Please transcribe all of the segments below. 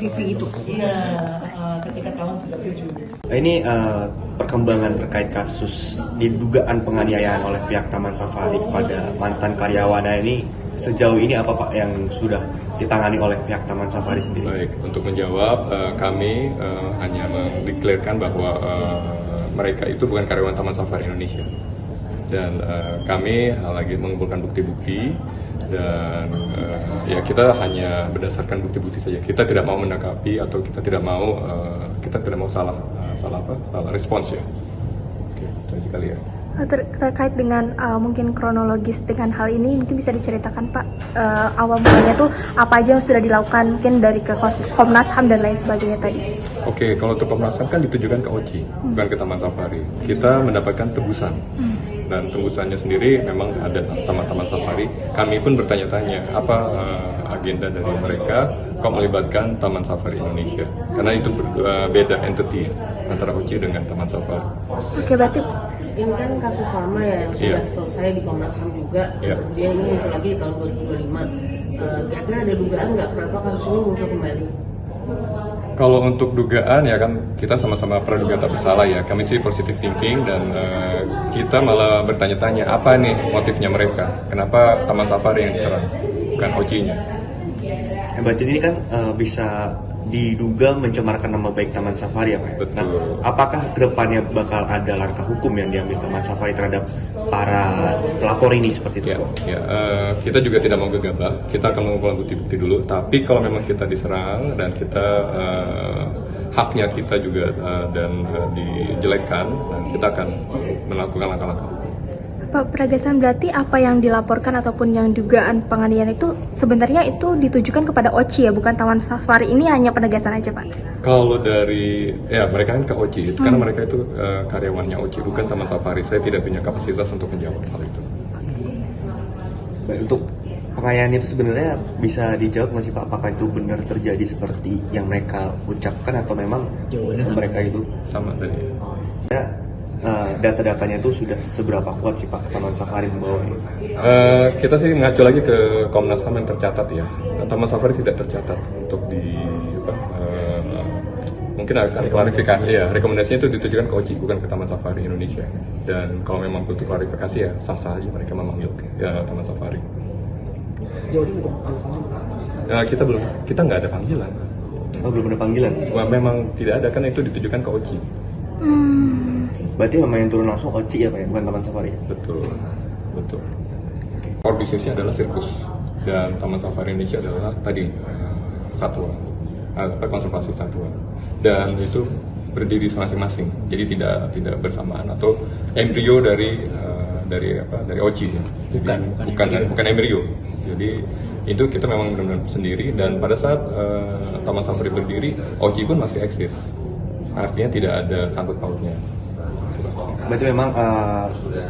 TV itu. Iya, ketika tahun 97. Ini perkembangan terkait kasus didugaan penganiayaan oleh pihak Taman Safari kepada mantan karyawannya ini sejauh ini apa Pak yang sudah ditangani oleh pihak Taman Safari sendiri? Baik, untuk menjawab kami hanya mendeklarasikan bahwa mereka itu bukan karyawan Taman Safari Indonesia dan kami lagi mengumpulkan bukti-bukti dan ya kita hanya berdasarkan bukti-bukti saja. Kita tidak mau menanggapi atau kita tidak mau salah respons ya. Oke, itu aja kali ya. Terkait dengan mungkin kronologis dengan hal ini, mungkin bisa diceritakan Pak, awal mulanya tuh apa aja yang sudah dilakukan mungkin dari ke Komnas HAM dan lain sebagainya tadi. Oke, kalau untuk Komnas HAM kan ditujukan ke OCI, bukan ke Taman Safari. Kita mendapatkan tebusan dan tembusannya sendiri memang ada Taman Safari. Kami pun bertanya-tanya apa agenda dari mereka kok melibatkan Taman Safari Indonesia, karena itu beda entity antara OCI dengan Taman Safari. Oke, berarti Ini kan kasus lama ya yang sudah selesai di Komnas HAM juga, kemudian ini muncul lagi di tahun 2025. Kira-kira ada dugaan nggak kenapa kasus ini muncul kembali? Kalau untuk dugaan ya kan kita sama-sama praduga tak bersalah ya. Kami sih positive thinking dan kita malah bertanya-tanya apa nih motifnya mereka. Kenapa Taman Safari yang diserang, bukan OCI-nya. Berarti ini kan bisa diduga mencemarkan nama baik Taman Safari ya Pak? Betul. Nah, apakah kedepannya bakal ada langkah hukum yang diambil Taman Safari terhadap para pelapor ini seperti itu? Kita juga tidak mau gegabah, kita akan mengumpulkan bukti-bukti dulu. Tapi kalau memang kita diserang dan kita haknya kita juga dan dijelekkan, kita akan melakukan langkah-langkah hukum. Pak Pragasan, berarti apa yang dilaporkan ataupun yang dugaan penganiayaan itu sebenarnya itu ditujukan kepada OCI ya, bukan Taman Safari, ini hanya penegasan aja Pak? Kalau dari, ya mereka kan ke OCI, karena mereka itu karyawannya OCI, bukan Taman Safari. Saya tidak punya kapasitas untuk menjawab hal itu. Baik, untuk penganiayaan itu sebenarnya bisa dijawab nggak sih Pak? Apakah itu benar terjadi seperti yang mereka ucapkan atau memang mereka itu Sama tadi. ya, data-datanya itu sudah seberapa kuat sih Pak Taman Safari membawa ini? Kita sih mengacu lagi ke Komnas HAM yang tercatat ya. Taman Safari tidak tercatat untuk mungkin akan klarifikasi ya. Rekomendasinya itu ditujukan ke OCI, bukan ke Taman Safari Indonesia. Dan kalau memang butuh klarifikasi ya sah-sah aja mereka memanggil ya Taman Safari. Sejauh ini Kita nggak ada panggilan. Oh, belum ada panggilan? Memang tidak ada, kan itu ditujukan ke OCI. Berarti memang yang turun langsung OCI ya Pak ya, bukan Taman Safari? Betul. Core bisnisnya adalah sirkus dan Taman Safari Indonesia adalah tadi satwa, konservasi satwa, dan itu berdiri masing-masing. Jadi tidak bersamaan atau embrio dari OCI. Bukan embrio. Jadi itu kita memang benar-benar sendiri, dan pada saat Taman Safari berdiri, OCI pun masih eksis. Artinya tidak ada sangkut pautnya. Berarti memang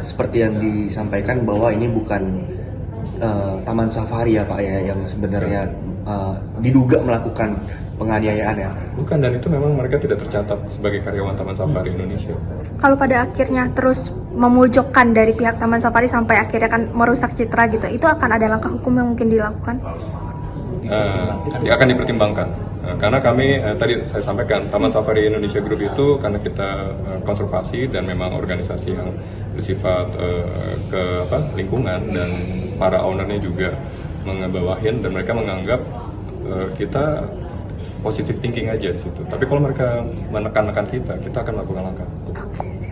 seperti yang disampaikan bahwa ini bukan Taman Safari ya Pak ya, yang sebenarnya diduga melakukan penganiayaan ya? Bukan, dan itu memang mereka tidak tercatat sebagai karyawan Taman Safari Indonesia. Kalau pada akhirnya terus memojokkan dari pihak Taman Safari sampai akhirnya kan merusak citra gitu, itu akan ada langkah hukum yang mungkin dilakukan? Akan dipertimbangkan. Karena kami tadi saya sampaikan Taman Safari Indonesia Group itu karena kita konservasi dan memang organisasi yang bersifat lingkungan, dan para ownernya juga mengebawahin dan mereka menganggap kita positive thinking aja di situ. Tapi kalau mereka menekan-nekan kita akan melakukan langkah.